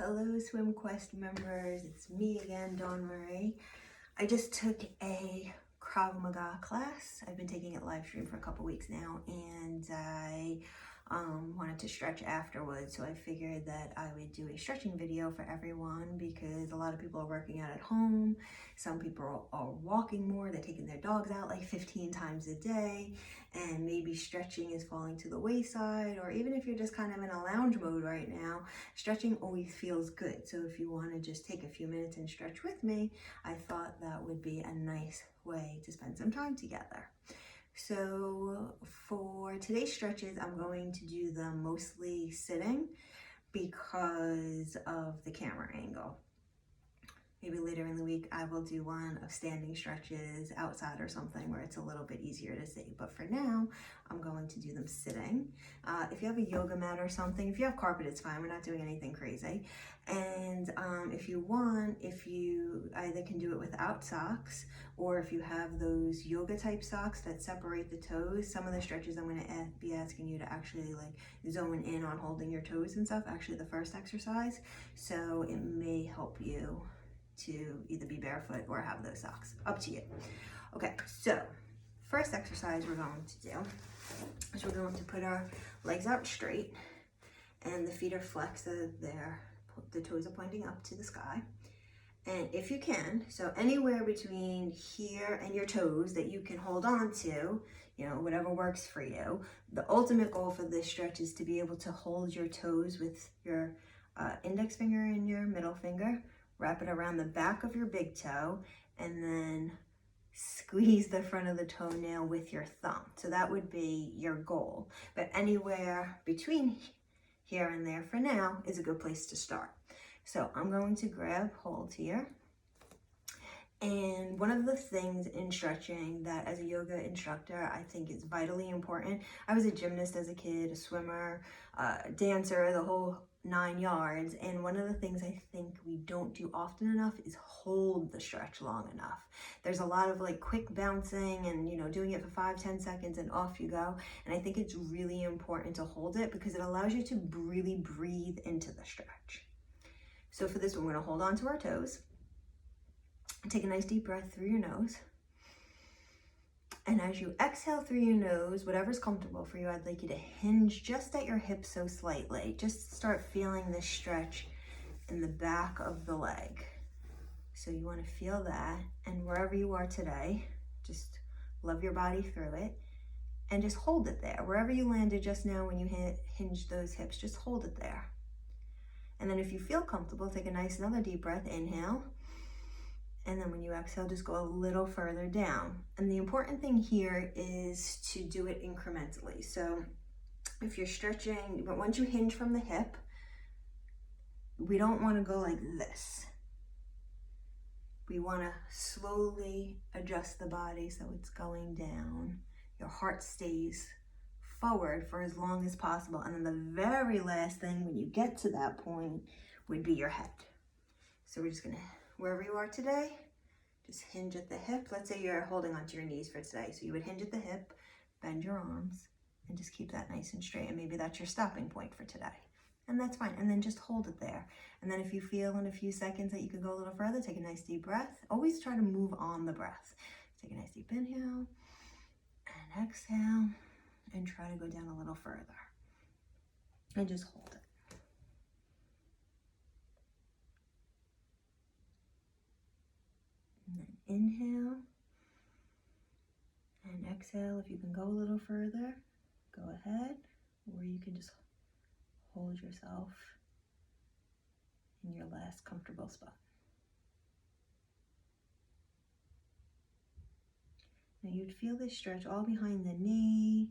Hello SwimQuest members, it's me again, Dawn Marie. I just took a Krav Maga class. I've been taking it live stream for a couple weeks now, and I wanted to stretch afterwards, so I figured that I would do a stretching video for everyone because a lot of people are working out at home. Some people are walking more, they're taking their dogs out like 15 times a day, and maybe stretching is falling to the wayside, or even if you're just kind of in a lounge mode right now, stretching always feels good. So if you want to just take a few minutes and stretch with me, I thought that would be a nice way to spend some time together. So for today's stretches, I'm going to do them mostly sitting because of the camera angle. Maybe later in the week, I will do one of standing stretches outside or something where it's a little bit easier to see. But for now, I'm going to do them sitting. If you have a yoga mat or something, if you have carpet, it's fine. We're not doing anything crazy. And if you want, if you either can do it without socks, or if you have those yoga type socks that separate the toes, some of the stretches I'm going to be asking you to actually like zone in on holding your toes and stuff, actually the first exercise. So it may help you to either be barefoot or have those socks, up to you. Okay, so first exercise we're going to do is we're going to put our legs out straight and the feet are flexed so the toes are pointing up to the sky. And if you can, so anywhere between here and your toes that you can hold on to, you know, whatever works for you. The ultimate goal for this stretch is to be able to hold your toes with your index finger and your middle finger, wrap it around the back of your big toe, and then squeeze the front of the toenail with your thumb. So that would be your goal. But anywhere between here and there for now is a good place to start. So I'm going to grab hold here. And one of the things in stretching that as a yoga instructor, I think is vitally important. I was a gymnast as a kid, a swimmer, dancer, the whole 9 yards. And one of the things I think we don't do often enough is hold the stretch long enough. There's a lot of like quick bouncing and, you know, doing it for 5-10 seconds and off you go. And I think it's really important to hold it because it allows you to really breathe into the stretch. So for this one, we're going to hold on to our toes. Take a nice deep breath through your nose. And as you exhale through your nose, whatever's comfortable for you, I'd like you to hinge just at your hips so slightly. Just start feeling this stretch in the back of the leg. So you want to feel that. And wherever you are today, just love your body through it. And just hold it there. Wherever you landed just now when you hinged those hips, just hold it there. And then if you feel comfortable, take a nice another deep breath, inhale. And then when you exhale, just go a little further down. And the important thing here is to do it incrementally. So if you're stretching, but once you hinge from the hip, we don't want to go like this. We want to slowly adjust the body so it's going down. Your heart stays forward for as long as possible. And then the very last thing when you get to that point would be your head. So we're just going to, wherever you are today, just hinge at the hip. Let's say you're holding onto your knees for today. So you would hinge at the hip, bend your arms, and just keep that nice and straight. And maybe that's your stopping point for today. And that's fine. And then just hold it there. And then if you feel in a few seconds that you could go a little further, take a nice deep breath. Always try to move on the breath. Take a nice deep inhale and exhale and try to go down a little further. And just hold it. And then inhale and exhale. If you can go a little further, go ahead, or you can just hold yourself in your last comfortable spot. Now you'd feel this stretch all behind the knee,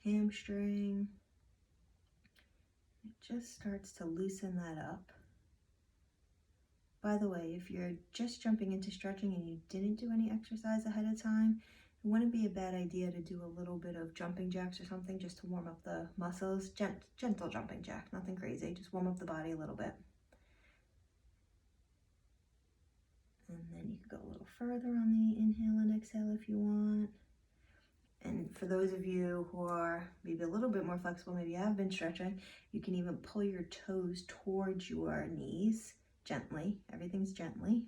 hamstring. It just starts to loosen that up. By the way, if you're just jumping into stretching and you didn't do any exercise ahead of time, it wouldn't be a bad idea to do a little bit of jumping jacks or something just to warm up the muscles. Gentle jumping jack, nothing crazy. Just warm up the body a little bit. And then you can go a little further on the inhale and exhale if you want. And for those of you who are maybe a little bit more flexible, maybe you have been stretching, you can even pull your toes towards your knees gently. Everything's gently.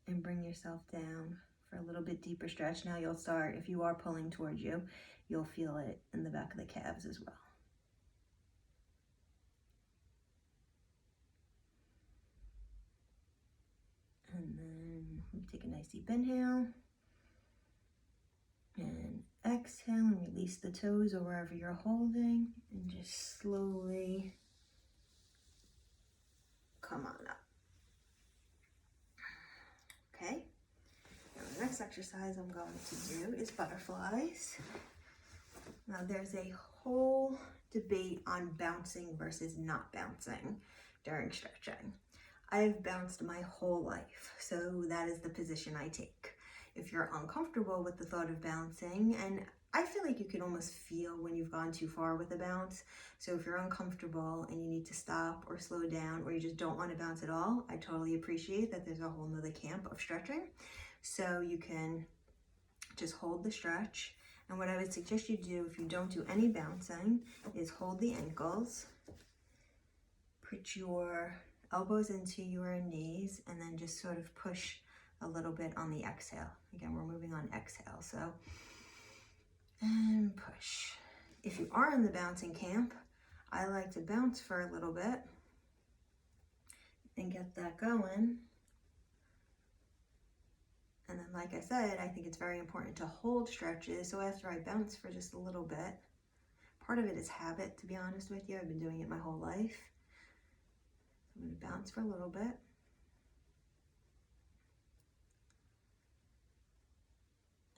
And bring yourself down for a little bit deeper stretch. Now you'll start, if you are pulling towards you, you'll feel it in the back of the calves as well. And then we take a nice deep inhale. And exhale and release the toes or wherever you're holding. And just slowly come on up. Okay? Now the next exercise I'm going to do is butterflies. Now there's a whole debate on bouncing versus not bouncing during stretching. I've bounced my whole life, so that is the position I take. If you're uncomfortable with the thought of bouncing, and I feel like you can almost feel when you've gone too far with a bounce, so if you're uncomfortable and you need to stop or slow down, or you just don't want to bounce at all, I totally appreciate that there's a whole nother camp of stretching. So you can just hold the stretch. And what I would suggest you do if you don't do any bouncing is hold the ankles, put your elbows into your knees, and then just sort of push a little bit on the exhale. Again, we're moving on exhale, so, and push. If you are in the bouncing camp, I like to bounce for a little bit and get that going. And then, like I said, I think it's very important to hold stretches. So after I bounce for just a little bit, part of it is habit, to be honest with you. I've been doing it my whole life. So I'm going to bounce for a little bit.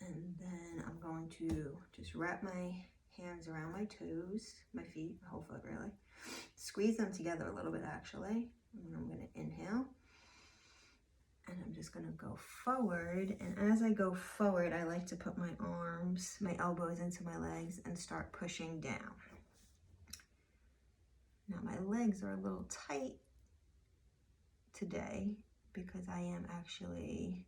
And then I'm going to just wrap my hands around my toes, my feet, my whole foot really. Squeeze them together a little bit actually. And then I'm going to inhale. And I'm just going to go forward. And as I go forward, I like to put my arms, my elbows into my legs and start pushing down. Now my legs are a little tight today because I am actually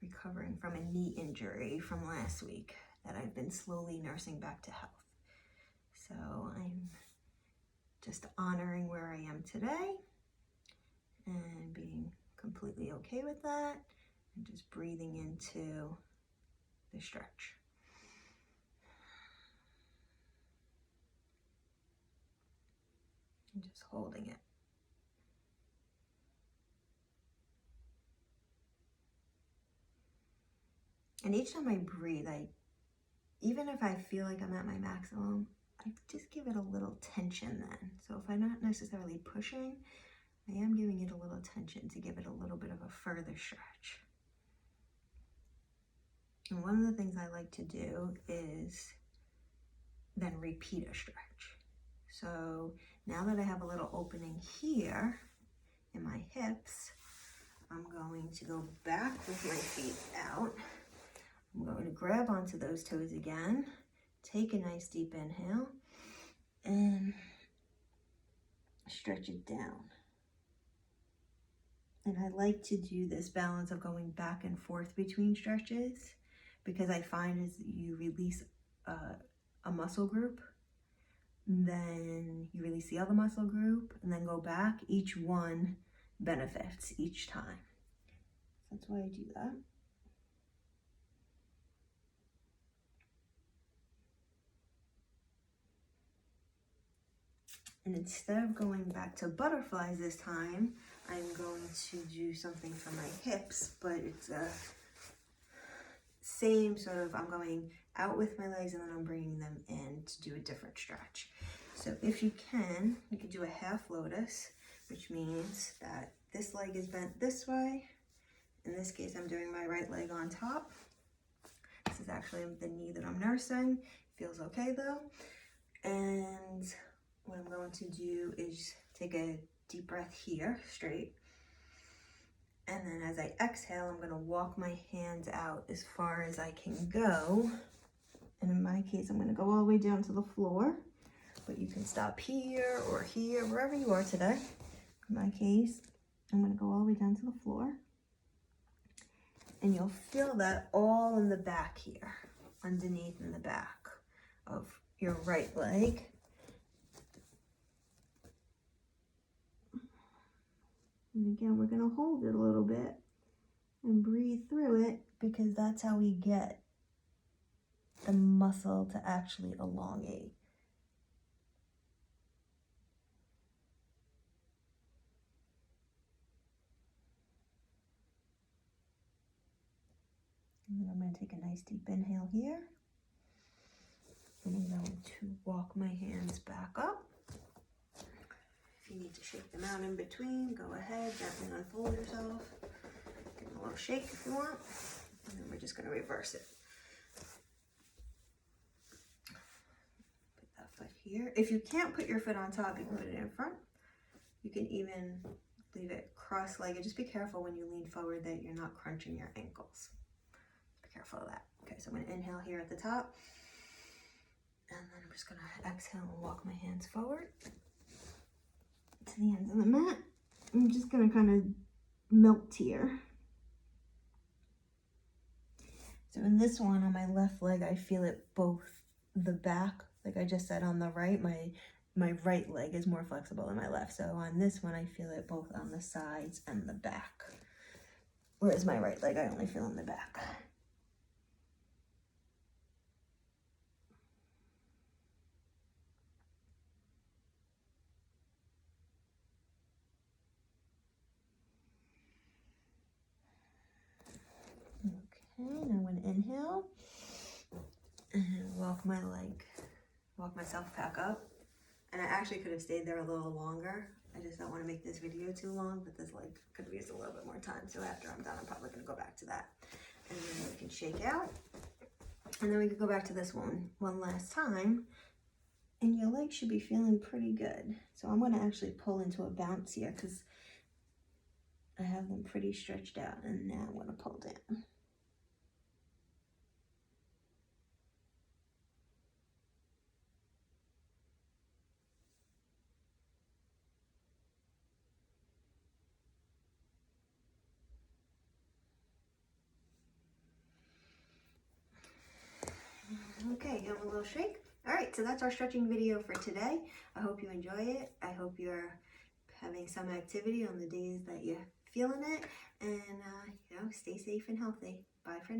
recovering from a knee injury from last week that I've been slowly nursing back to health. So I'm just honoring where I am today and being completely okay with that and just breathing into the stretch. And just holding it. And each time I breathe, even if I feel like I'm at my maximum, I just give it a little tension then. So if I'm not necessarily pushing, I am giving it a little tension to give it a little bit of a further stretch. And one of the things I like to do is then repeat a stretch. So now that I have a little opening here in my hips, I'm going to go back with my feet out. I'm going to grab onto those toes again, take a nice deep inhale, and stretch it down. And I like to do this balance of going back and forth between stretches because I find as you release a muscle group, then you release the other muscle group and then go back. Each one benefits each time. So that's why I do that. And instead of going back to butterflies this time, I'm going to do something for my hips, but it's a same sort of, I'm going out with my legs and then I'm bringing them in to do a different stretch. So if you can, you could do a half lotus, which means that this leg is bent this way. In this case, I'm doing my right leg on top. This is actually the knee that I'm nursing. Feels okay though. And what I'm going to do is take a deep breath here, straight. And then as I exhale, I'm going to walk my hands out as far as I can go. And in my case, I'm going to go all the way down to the floor. But you can stop here or here, wherever you are today. In my case, I'm going to go all the way down to the floor. And you'll feel that all in the back here, underneath in the back of your right leg. And again, we're gonna hold it a little bit and breathe through it, because that's how we get the muscle to actually elongate. And then I'm going to take a nice deep inhale here. And I'm going to walk my hands back up. If you need to shake them out in between, go ahead, gently unfold yourself. Give them a little shake if you want. And then we're just going to reverse it. Put that foot here. If you can't put your foot on top, you can put it in front. You can even leave it cross-legged. Just be careful when you lean forward that you're not crunching your ankles. Be careful of that. Okay, so I'm going to inhale here at the top. And then I'm just going to exhale and walk my hands forward to the ends of the mat. I'm just going to kind of melt here. So in this one, on my left leg, I feel it both the back, like I just said on the right, my right leg is more flexible than my left. So on this one, I feel it both on the sides and the back. Whereas my right leg, I only feel in the back. Okay, now I'm going to inhale and walk myself back up. And I actually could have stayed there a little longer. I just don't want to make this video too long, but this leg could have used a little bit more time. So after I'm done, I'm probably going to go back to that. And then we can shake out. And then we can go back to this one last time. And your legs should be feeling pretty good. So I'm going to actually pull into a bounce here because I have them pretty stretched out. And now I'm going to pull down. Okay, give them a little shake. All right, so that's our stretching video for today. I hope you enjoy it. I hope you're having some activity on the days that you're feeling it. And, stay safe and healthy. Bye for now.